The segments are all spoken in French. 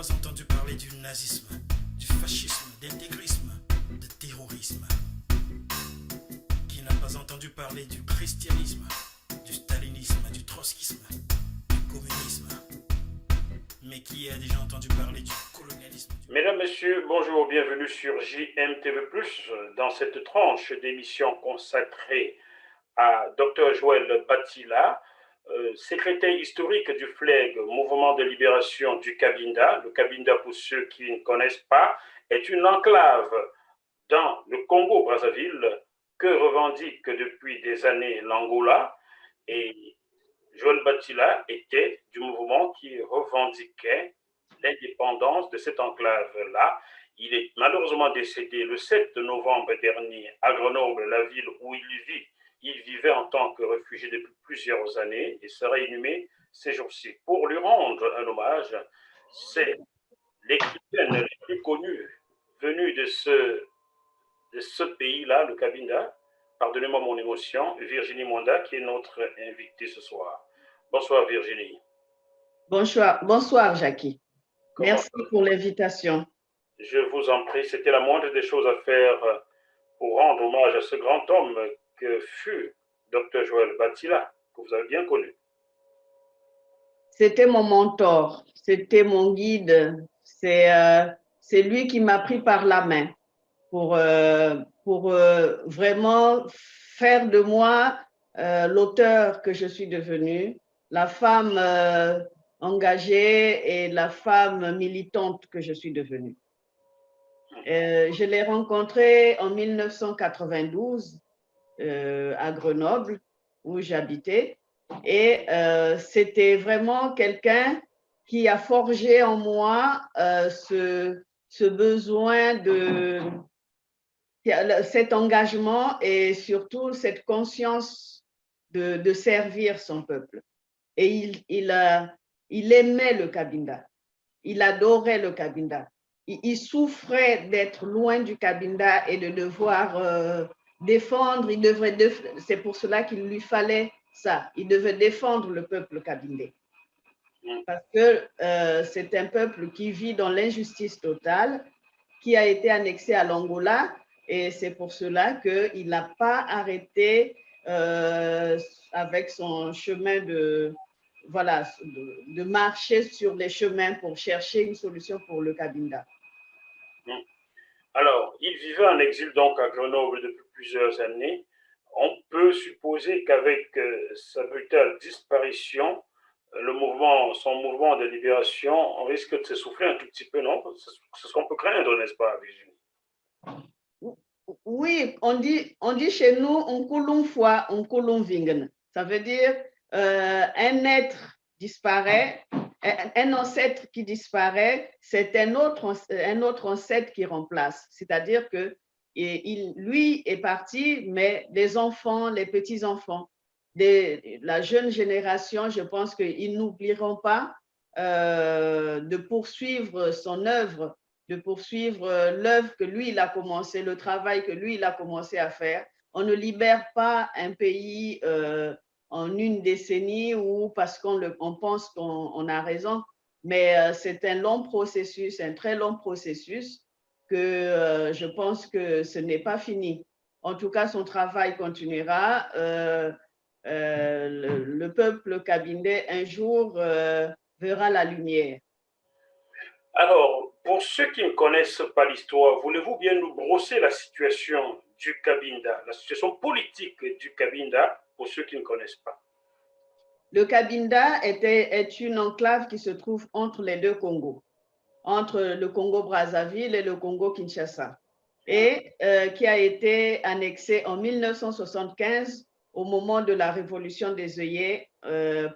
pas entendu parler du nazisme, du fascisme, d'intégrisme, de terrorisme? Qui n'a pas entendu parler du christianisme, du stalinisme, du trotskisme, du communisme? Mais qui a déjà entendu parler du colonialisme? Mesdames, Messieurs, bonjour, bienvenue sur JMTV+, dans cette tranche d'émission consacrée à Dr Joël Batila, secrétaire historique du FLEG, Mouvement de Libération du Cabinda. Le Cabinda, pour ceux qui ne connaissent pas, est une enclave dans le Congo-Brazzaville que revendique depuis des années l'Angola. Et Joël Batila était du mouvement qui revendiquait l'indépendance de cette enclave-là. Il est malheureusement décédé le 7 novembre dernier à Grenoble, la ville où il vit. Il vivait en tant que réfugié depuis plusieurs années et sera inhumé ces jours-ci. Pour lui rendre un hommage, c'est l'écrivaine la plus connue venue de ce pays-là, le Cabinda. Pardonnez-moi mon émotion, Virginie Monda, qui est notre invitée ce soir. Bonsoir Virginie. Bonsoir Jackie. Merci pour l'invitation. Je vous en prie, c'était la moindre des choses à faire pour rendre hommage à ce grand homme que fut Dr Joël Batila, que vous avez bien connu. C'était mon mentor, c'était mon guide, c'est lui qui m'a pris par la main pour vraiment faire de moi l'auteur que je suis devenue, la femme engagée et la femme militante que je suis devenue. Je l'ai rencontré en 1992 à Grenoble, où j'habitais. Et c'était vraiment quelqu'un qui a forgé en moi ce besoin cet engagement et surtout cette conscience de servir son peuple. Et il aimait le Cabinda, il adorait le Cabinda. Il souffrait d'être loin du Cabinda et de devoir défendre. C'est pour cela qu'il lui fallait ça. Il devait défendre le peuple cabindé. Parce que c'est un peuple qui vit dans l'injustice totale, qui a été annexé à l'Angola. Et c'est pour cela qu'il n'a pas arrêté avec son chemin de marcher sur les chemins pour chercher une solution pour le Cabinda. Alors, il vivait en exil donc à Grenoble depuis plusieurs années. On peut supposer qu'avec sa brutale disparition, son mouvement de libération, on risque de s'essouffler un tout petit peu, non? C'est ce qu'on peut craindre, n'est-ce pas, Virginie? Oui, on dit chez nous, on coulon foi, on coulon vingen. Ça veut dire un être disparaît, un ancêtre qui disparaît, c'est un autre ancêtre qui remplace. C'est-à-dire que lui est parti, mais les enfants, les petits-enfants, la jeune génération, je pense qu'ils n'oublieront pas de poursuivre son œuvre, de poursuivre l'œuvre que lui, il a commencé, le travail que lui, il a commencé à faire. On ne libère pas un pays en une décennie ou parce qu'on pense qu'on a raison, mais c'est un long processus, un très long processus que je pense que ce n'est pas fini. En tout cas, son travail continuera. Le peuple cabindé, un jour, verra la lumière. Alors, pour ceux qui ne connaissent pas l'histoire, voulez-vous bien nous brosser la situation du Cabinda, la situation politique du Cabinda, pour ceux qui ne connaissent pas? Le Cabinda est une enclave qui se trouve entre les deux Congos, entre le Congo-Brazzaville et le Congo-Kinshasa, et qui a été annexé en 1975 au moment de la révolution des œillets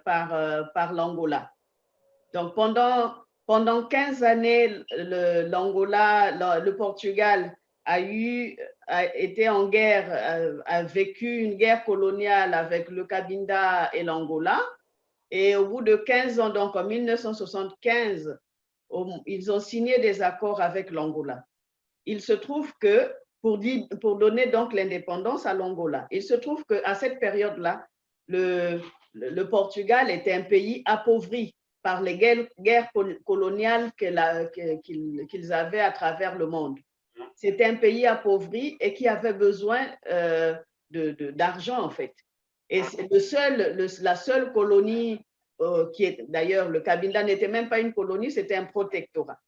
par l'Angola. Donc, pendant 15 années, le Portugal a été en guerre, a vécu une guerre coloniale avec le Cabinda et l'Angola. Et au bout de 15 ans, donc en 1975, ils ont signé des accords avec l'Angola. Il se trouve que, pour donner donc l'indépendance à l'Angola, il se trouve qu'à cette période-là, le Portugal était un pays appauvri par les guerres coloniales qu'ils avaient à travers le monde. C'était un pays appauvri et qui avait besoin d'argent, en fait. Et la seule colonie qui est, d'ailleurs, le Cabinda n'était même pas une colonie, c'était un protectorat.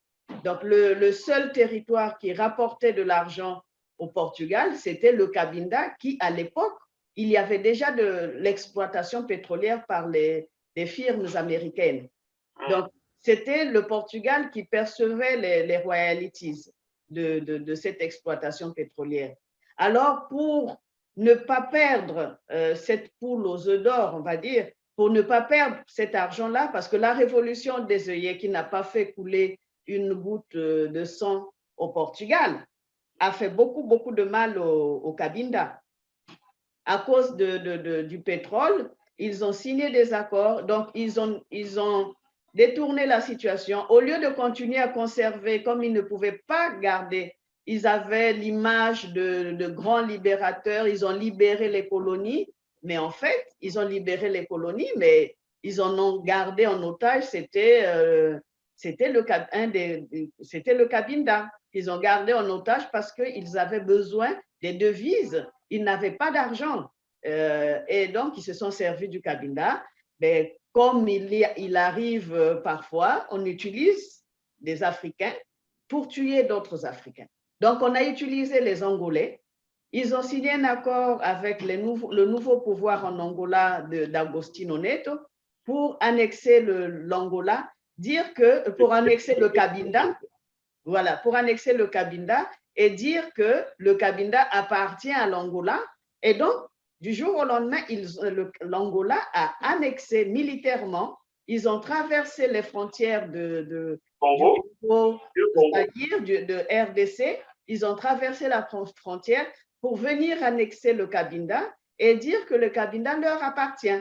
Donc, le seul territoire qui rapportait de l'argent au Portugal, c'était le Cabinda, qui, à l'époque, il y avait déjà de l'exploitation pétrolière par les firmes américaines. Donc, c'était le Portugal qui percevait les royalties de cette exploitation pétrolière. Alors, pour ne pas perdre cette poule aux œufs d'or, on va dire, pour ne pas perdre cet argent-là, parce que la révolution des œillets qui n'a pas fait couler une goutte de sang au Portugal a fait beaucoup de mal au Cabinda. À cause du pétrole, ils ont signé des accords, donc ils ont détourné la situation. Au lieu de continuer à conserver, comme ils ne pouvaient pas garder, ils avaient l'image de grands libérateurs, ils ont libéré les colonies, mais en fait, ils ont libéré les colonies, mais ils en ont gardé en otage, c'était le Cabinda. Ils ont gardé en otage parce qu'ils avaient besoin des devises. Ils n'avaient pas d'argent. Et donc, ils se sont servis du Cabinda. Mais comme il arrive parfois, on utilise des Africains pour tuer d'autres Africains. Donc, on a utilisé les Angolais. Ils ont signé un accord avec le nouveau pouvoir en Angola d'Agostinho Neto pour annexer l'Angola, pour annexer le Cabinda, voilà, pour annexer le Cabinda et dire que le Cabinda appartient à l'Angola. Et donc, du jour au lendemain, l'Angola a annexé militairement. Ils ont traversé les frontières de RDC. Ils ont traversé la frontière pour venir annexer le Cabinda et dire que le Cabinda leur appartient.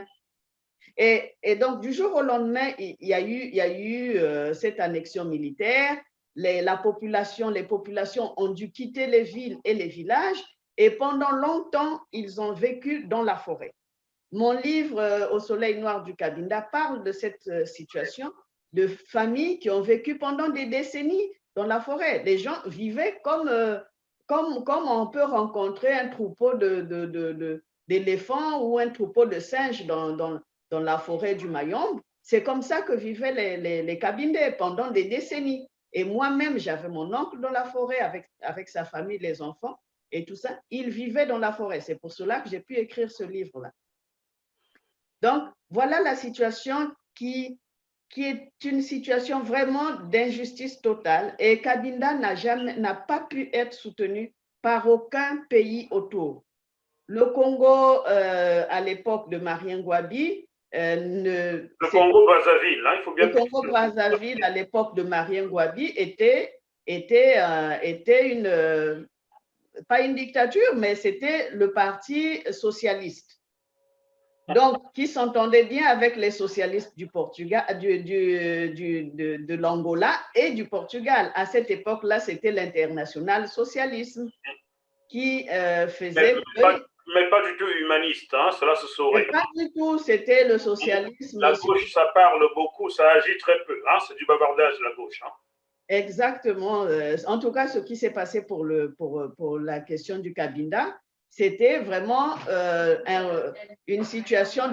Et donc, du jour au lendemain, il y a eu cette annexion militaire. Les populations ont dû quitter les villes et les villages. Et pendant longtemps, ils ont vécu dans la forêt. Mon livre, Au soleil noir du Cabinda, parle de cette situation de familles qui ont vécu pendant des décennies dans la forêt. Les gens vivaient comme on peut rencontrer un troupeau d'éléphants ou un troupeau de singes dans la forêt du Mayombe. C'est comme ça que vivaient les Cabindés pendant des décennies. Et moi-même, j'avais mon oncle dans la forêt avec sa famille, les enfants et tout ça. Ils vivaient dans la forêt. C'est pour cela que j'ai pu écrire ce livre-là. Donc, voilà la situation qui est une situation vraiment d'injustice totale. Et Cabinda n'a pas pu être soutenu par aucun pays autour. Le Congo, à l'époque de Marien Ngouabi, le Congo-Brazzaville, hein, il faut bien. Le Congo-Brazzaville, à l'époque de Marien Ngouabi, était pas une dictature, mais c'était le parti socialiste. Donc, qui s'entendait bien avec les socialistes du Portugal, de l'Angola et du Portugal. À cette époque-là, c'était l'international socialisme qui faisait... Mais pas du tout humaniste, hein, cela se saurait. Pas du tout, c'était le socialisme. La gauche, ça parle beaucoup, ça agit très peu, hein, c'est du bavardage, la gauche. Hein. Exactement. En tout cas, ce qui s'est passé pour la question du Cabinda, c'était vraiment une situation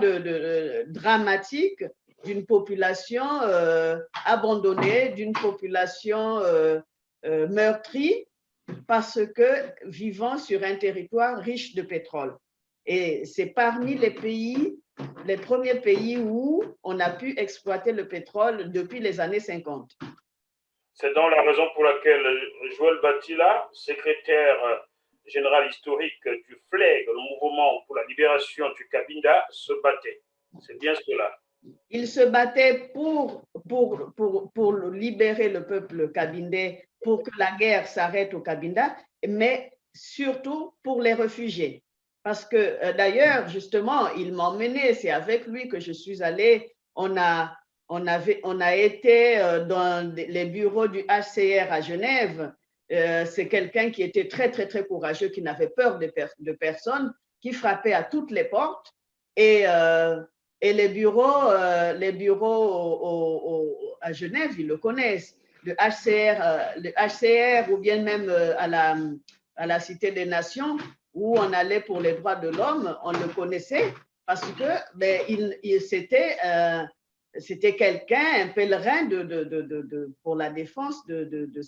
dramatique d'une population abandonnée, d'une population meurtrie, parce que vivant sur un territoire riche de pétrole. Et c'est parmi les premiers pays où on a pu exploiter le pétrole depuis les années 50. C'est donc la raison pour laquelle Joël Batila, secrétaire général historique du FLEG, le mouvement pour la libération du Cabinda, se battait. C'est bien cela. Il se battait pour libérer le peuple cabindé, pour que la guerre s'arrête au Cabinda, mais surtout pour les réfugiés. Parce que d'ailleurs, justement, il m'a emmené, c'est avec lui que je suis allée. On a été dans les bureaux du HCR à Genève. C'est quelqu'un qui était très, très, très courageux, qui n'avait peur de personne, qui frappait à toutes les portes. Et Et les bureaux à Genève, ils le connaissent. Le HCR ou bien même à la Cité des Nations, où on allait pour les droits de l'homme, on le connaissait parce que c'était quelqu'un, un pèlerin pour la défense de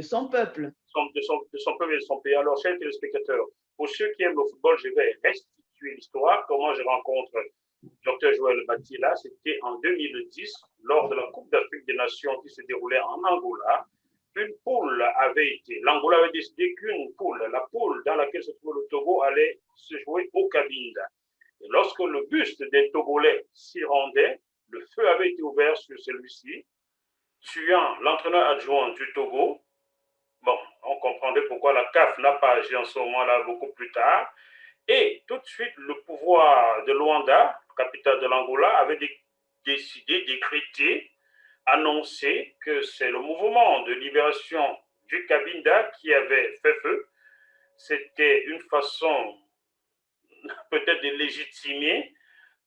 son peuple. De son peuple et de son pays. Alors, chers téléspectateurs, pour ceux qui aiment le football, je vais restituer l'histoire, comment je rencontre Dr Joël Batila. C'était en 2010, lors de la Coupe d'Afrique des Nations qui se déroulait en Angola. Une poule l'Angola avait décidé qu'une poule, la poule dans laquelle se trouvait le Togo, allait se jouer au Cabinda. Et lorsque le buste des Togolais s'y rendait, le feu avait été ouvert sur celui-ci, tuant l'entraîneur adjoint du Togo. Bon, on comprendrait pourquoi la CAF n'a pas agi en ce moment-là beaucoup plus tard. Et tout de suite, le pouvoir de Luanda, capitale de l'Angola, avait décidé, décrété, annoncé que c'est le mouvement de libération du Cabinda qui avait fait feu. C'était une façon peut-être de légitimer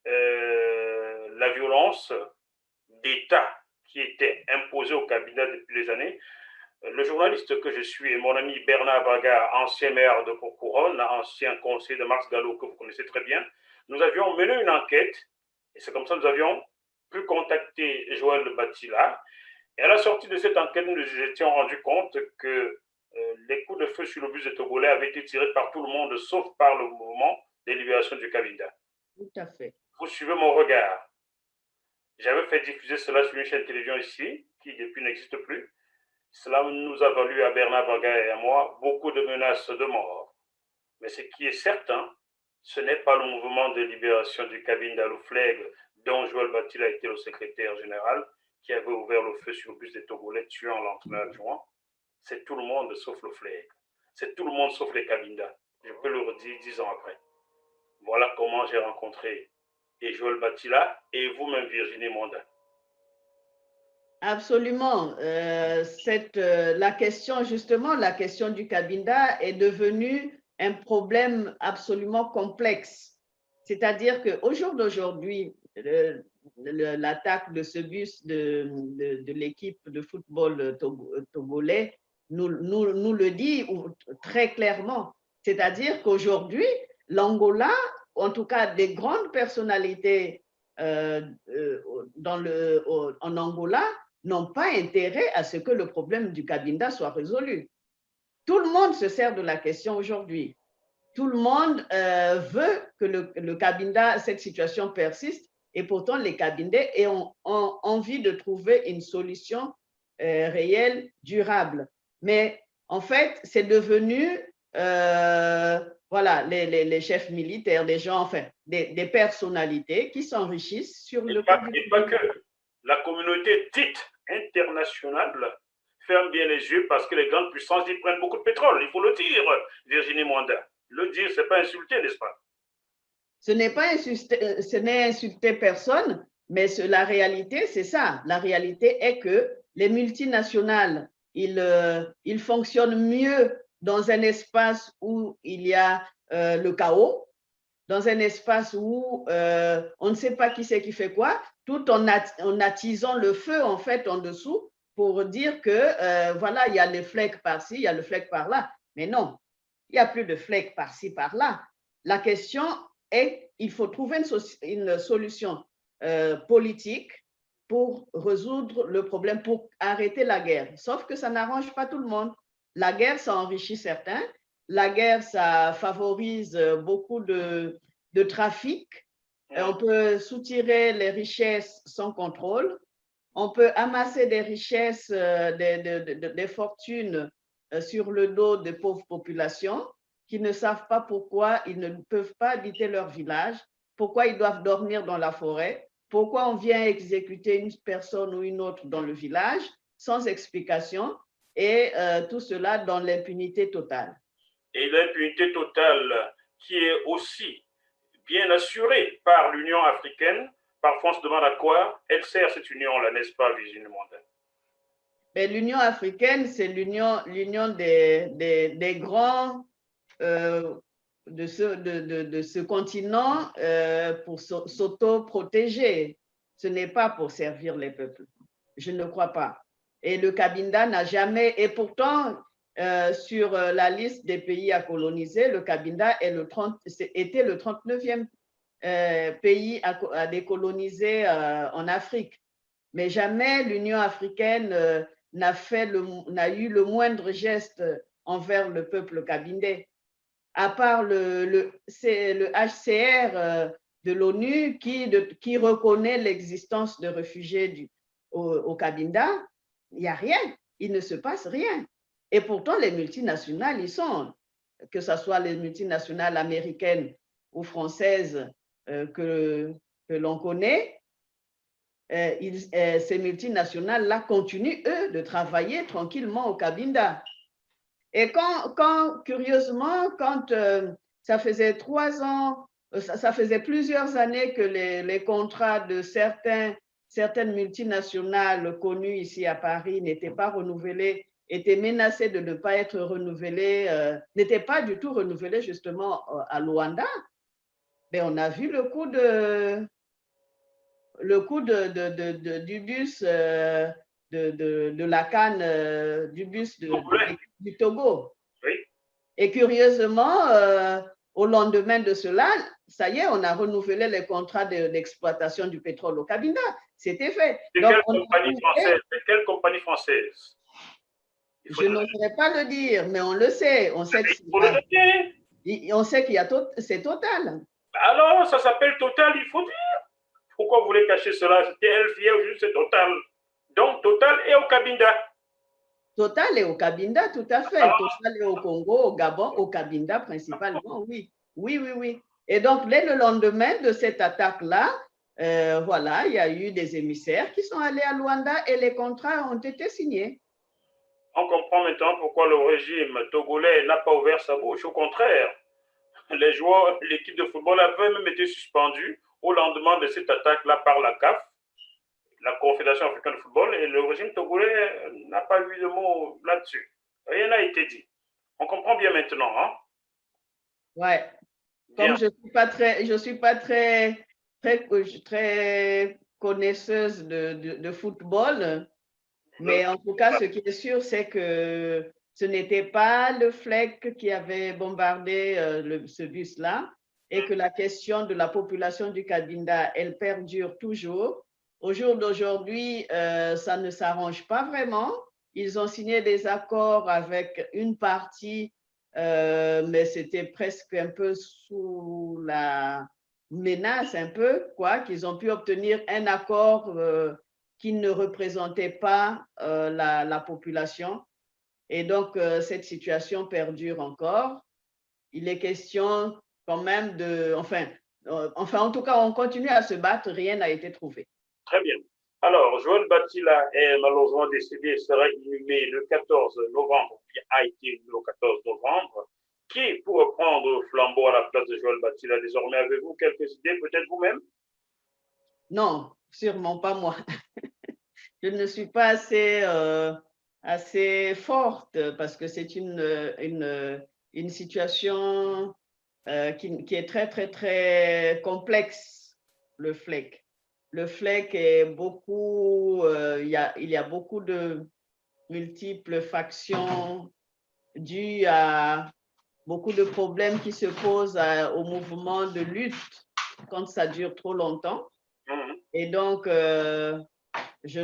la violence d'État qui était imposée au Cabinda depuis des années. Le journaliste que je suis est mon ami Bernard Braga, ancien maire de Couronne, ancien conseiller de Mars Gallo, que vous connaissez très bien. Nous avions mené une enquête, et c'est comme ça que nous avions pu contacter Joël Batila. Et à la sortie de cette enquête, nous nous étions rendus compte que les coups de feu sur le bus de Togolais avaient été tirés par tout le monde, sauf par le mouvement des libérations du Cabinda. Tout à fait. Vous suivez mon regard. J'avais fait diffuser cela sur une chaîne de télévision ici, qui depuis n'existe plus. Cela nous a valu à Bernard Braga et à moi beaucoup de menaces de mort. Mais ce qui est certain, ce n'est pas le mouvement de libération du Cabinda, le FLEG, dont Joël Batila était le secrétaire général, qui avait ouvert le feu sur le bus des Togolais, tuant l'entraîneur adjoint. C'est tout le monde sauf le FLEG. C'est tout le monde sauf les Cabinda. Je peux le redire 10 ans après. Voilà comment j'ai rencontré Joël Batila et vous-même Virginie Monda. Absolument. La question du Cabinda est devenue un problème absolument complexe. C'est-à-dire qu'au jour d'aujourd'hui, l'attaque de ce bus de l'équipe de football togolais nous le dit très clairement. C'est-à-dire qu'aujourd'hui, l'Angola, en tout cas des grandes personnalités en Angola, n'ont pas intérêt à ce que le problème du Cabinda soit résolu. Tout le monde se sert de la question aujourd'hui. Tout le monde veut que le Cabinda, cette situation persiste, et pourtant les Cabindais ont envie de trouver une solution réelle, durable. Mais en fait, c'est devenu, voilà, les chefs militaires, des gens, enfin, des personnalités qui s'enrichissent sur le Cabinda. Et pas que. La communauté dite internationale ferme bien les yeux parce que les grandes puissances y prennent beaucoup de pétrole. Il faut le dire, Virginie Monda. Le dire, ce n'est pas insulter, n'est-ce pas? Ce n'est insulter personne, mais la réalité, c'est ça. La réalité est que les multinationales, ils fonctionnent mieux dans un espace où il y a le chaos, dans un espace où on ne sait pas qui c'est qui fait quoi, tout en attisant le feu en fait en dessous pour dire que voilà, il y a le FLEG par-ci, il y a le FLEG par-là. Mais non, il n'y a plus de FLEG par-ci, par-là. La question est, il faut trouver une solution politique pour résoudre le problème, pour arrêter la guerre. Sauf que ça n'arrange pas tout le monde. La guerre, ça enrichit certains. La guerre, ça favorise beaucoup de trafic. On peut soutirer les richesses sans contrôle. On peut amasser des richesses, des fortunes sur le dos de pauvres populations qui ne savent pas pourquoi ils ne peuvent pas habiter leur village, pourquoi ils doivent dormir dans la forêt, pourquoi on vient exécuter une personne ou une autre dans le village sans explication, et tout cela dans l'impunité totale. Et l'impunité totale qui est aussi bien assurée par l'Union africaine. Parfois, on se demande à quoi elle sert cette union-là, n'est-ce pas, Virginie Monda? L'Union africaine, c'est l'union des grands de ce continent pour s'auto-protéger. Ce n'est pas pour servir les peuples. Je ne crois pas. Et le Cabinda n'a jamais, et pourtant, sur la liste des pays à coloniser, le Cabinda était le 39e pays à décoloniser en Afrique. Mais jamais l'Union africaine n'a eu le moindre geste envers le peuple cabindais, à part le HCR de l'ONU qui reconnaît l'existence de réfugiés au Cabinda. Il n'y a rien, il ne se passe rien. Et pourtant, les multinationales, ils sont, que ce soit les multinationales américaines ou françaises que l'on connaît, ces multinationales-là continuent, eux, de travailler tranquillement au Cabinda. Et curieusement, quand ça faisait 3 ans, ça faisait plusieurs années que les contrats de certaines multinationales connues ici à Paris n'étaient pas renouvelés, étaient menacés de ne pas être renouvelés, n'étaient pas du tout renouvelés justement à Luanda. Mais on a vu le coup du bus de la canne, du bus du Togo. Oui. Et curieusement, au lendemain de cela, ça y est, on a renouvelé les contrats d'exploitation du pétrole au Cabinda. C'était fait. De quelle compagnie française? Je n'oserais pas le dire, mais on le sait. On sait que c'est Total. Alors, ça s'appelle Total, il faut dire. Pourquoi vous voulez cacher cela? C'était LFIA ou juste Total. Donc, Total est au Cabinda. Total est au Cabinda, tout à fait. Alors, Total est au Congo, au Gabon, au Cabinda principalement, oui. Oui. Et donc, dès le lendemain de cette attaque-là, voilà, il y a eu des émissaires qui sont allés à Luanda et les contrats ont été signés. On comprend maintenant pourquoi le régime togolais n'a pas ouvert sa bouche. Au contraire, les joueurs, l'équipe de football avait même été suspendue au lendemain de cette attaque-là par la CAF, la Confédération africaine de football, et le régime togolais n'a pas eu de mot là-dessus. Rien n'a été dit. On comprend bien maintenant, hein? Ouais. Comme je suis pas très connaisseuse de football, mais en tout cas, ce qui est sûr, c'est que ce n'était pas le FLEC qui avait bombardé ce bus-là et que la question de la population du Cabinda, elle perdure toujours. Au jour d'aujourd'hui, ça ne s'arrange pas vraiment. Ils ont signé des accords avec une partie, mais c'était presque un peu sous la menace, un peu, quoi, qu'ils ont pu obtenir un accord qui ne représentait pas la population. Et donc, cette situation perdure encore. Il est question quand même enfin, en tout cas, on continue à se battre, rien n'a été trouvé. Très bien. Alors, Joël Batila est malheureusement décédé, sera inhumé le 14 novembre, qui a été inhumé le 14 novembre. Qui pourrait prendre le flambeau à la place de Joël Batila désormais? Avez-vous quelques idées, peut-être vous-même? Non, sûrement pas moi. Je ne suis pas assez forte parce que c'est une situation qui est très, très, très complexe, le FLEC. Le FLEC est beaucoup, il y a beaucoup de multiples factions dues à beaucoup de problèmes qui se posent au mouvement de lutte quand ça dure trop longtemps. Et donc, je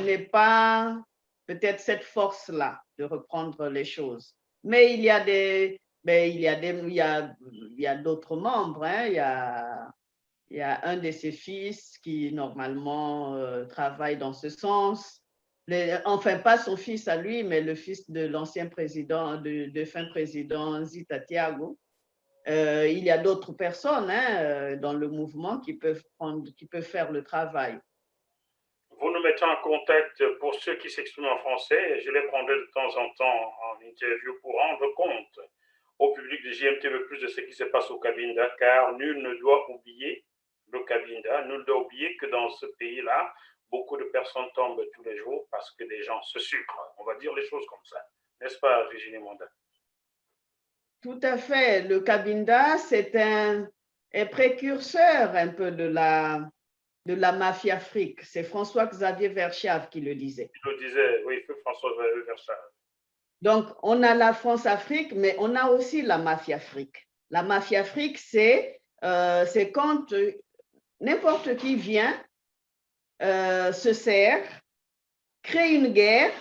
n'ai pas peut-être cette force-là de reprendre les choses. Mais il y a d'autres membres. Hein. Il y a un de ses fils qui, normalement, travaille dans ce sens. Enfin, pas son fils à lui, mais le fils de l'ancien président, de fin président Zita Thiago. Il y a d'autres personnes dans le mouvement qui peuvent faire le travail. Vous nous mettez en contact pour ceux qui s'expriment en français. Je les prendrai de temps en temps en interview pour rendre compte au public de JMTV+, de ce qui se passe au Cabinda, car nul ne doit oublier le Cabinda, nul ne doit oublier que dans ce pays-là, beaucoup de personnes tombent tous les jours parce que des gens se sucrent. On va dire les choses comme ça. N'est-ce pas, Virginie Monda? Tout à fait. Le Cabinda, c'est un précurseur un peu de la mafia afrique. C'est François-Xavier Verschave qui le disait. Il le disait, oui, François-Xavier Verschave. Donc, on a la France-Afrique, mais on a aussi la mafia afrique. La mafia afrique, c'est quand n'importe qui vient, se sert, crée une guerre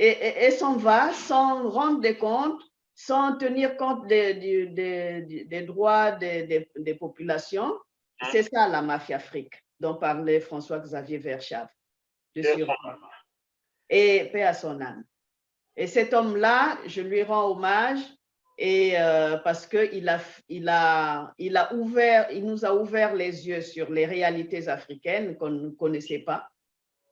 et s'en va sans rendre des comptes, sans tenir compte des droits des populations. C'est ça la mafia afrique dont parlait François-Xavier Verschave. Et paix à son âme. Et cet homme-là, je lui rends hommage et parce qu'il nous a ouvert les yeux sur les réalités africaines qu'on ne connaissait pas.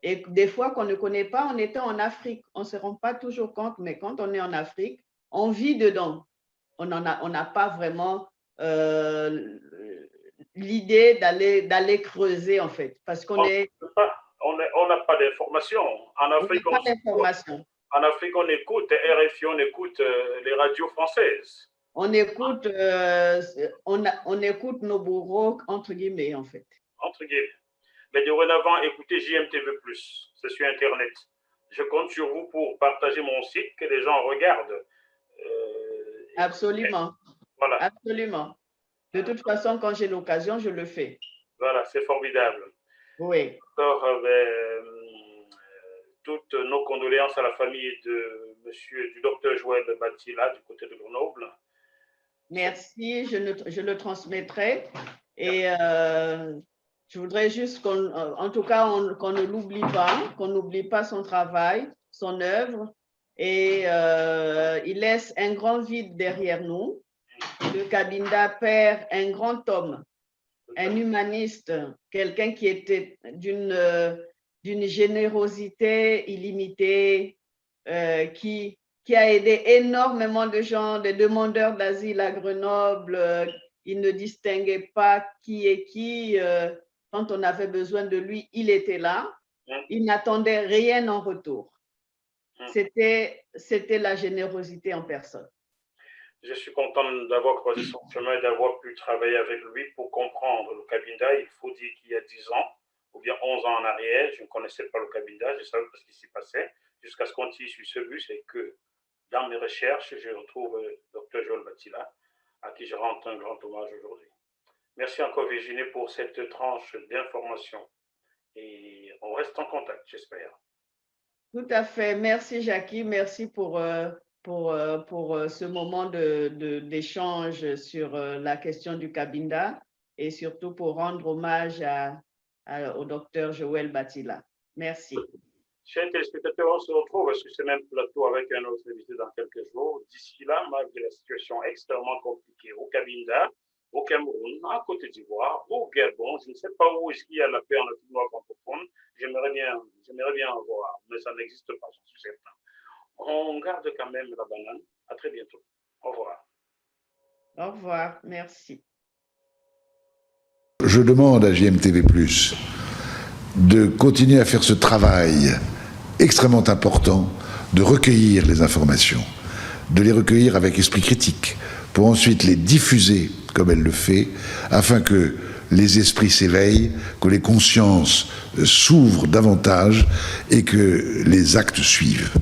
Et des fois qu'on ne connaît pas, on était en Afrique. On ne se rend pas toujours compte, mais quand on est en Afrique, on vit dedans. On n'a pas vraiment l'idée d'aller creuser, en fait, parce qu'on est... On n'a pas d'informations. En Afrique, en Afrique, on écoute RFI, on écoute les radios françaises. On écoute, on écoute nos bourreaux, entre guillemets, en fait. Entre guillemets. Mais dorénavant, écoutez JMTV+, c'est sur Internet. Je compte sur vous pour partager mon site, que les gens regardent. Absolument. Voilà. Absolument. De toute façon, quand j'ai l'occasion, je le fais. Voilà, c'est formidable. Oui. Alors, toutes nos condoléances à la famille du docteur Joël Batila du côté de Grenoble. Merci, je le transmettrai. Et je voudrais juste en tout cas, qu'on ne l'oublie pas, qu'on n'oublie pas son travail, son œuvre. Et il laisse un grand vide derrière nous. Le Cabinda perd un grand homme, un humaniste, quelqu'un qui était d'une générosité illimitée, qui a aidé énormément de gens, des demandeurs d'asile à Grenoble. Il ne distinguait pas qui est qui. Quand on avait besoin de lui, il était là. Il n'attendait rien en retour. C'était la générosité en personne. Je suis content d'avoir croisé son chemin et d'avoir pu travailler avec lui pour comprendre le Cabinda. Il faut dire qu'il y a 10 ans, ou bien 11 ans en arrière, je ne connaissais pas le Cabinda, je savais pas ce qui s'y passait, jusqu'à ce qu'on tisse sur ce but, c'est que dans mes recherches, je retrouve le Dr Joël Batila, à qui je rends un grand hommage aujourd'hui. Merci encore Virginie pour cette tranche d'information. Et on reste en contact, j'espère. Tout à fait. Merci Jackie, merci pour ce moment d'échange sur la question du Cabinda et surtout pour rendre hommage au docteur Joël Batila. Merci. Chers téléspectateurs, on se retrouve sur ce même plateau avec un autre invité dans quelques jours. D'ici là, malgré la situation extrêmement compliquée au Cabinda, au Cameroun, en Côte d'Ivoire, au Gabon, je ne sais pas où est-ce qu'il y a la paix en Afrique noire francophone. J'aimerais bien en voir, mais ça n'existe pas, j'en suis certain. On garde quand même la banane. À très bientôt. Au revoir. Au revoir. Merci. Je demande à JMTV+, de continuer à faire ce travail extrêmement important, de recueillir les informations, de les recueillir avec esprit critique, pour ensuite les diffuser comme elle le fait, afin que les esprits s'éveillent, que les consciences s'ouvrent davantage et que les actes suivent.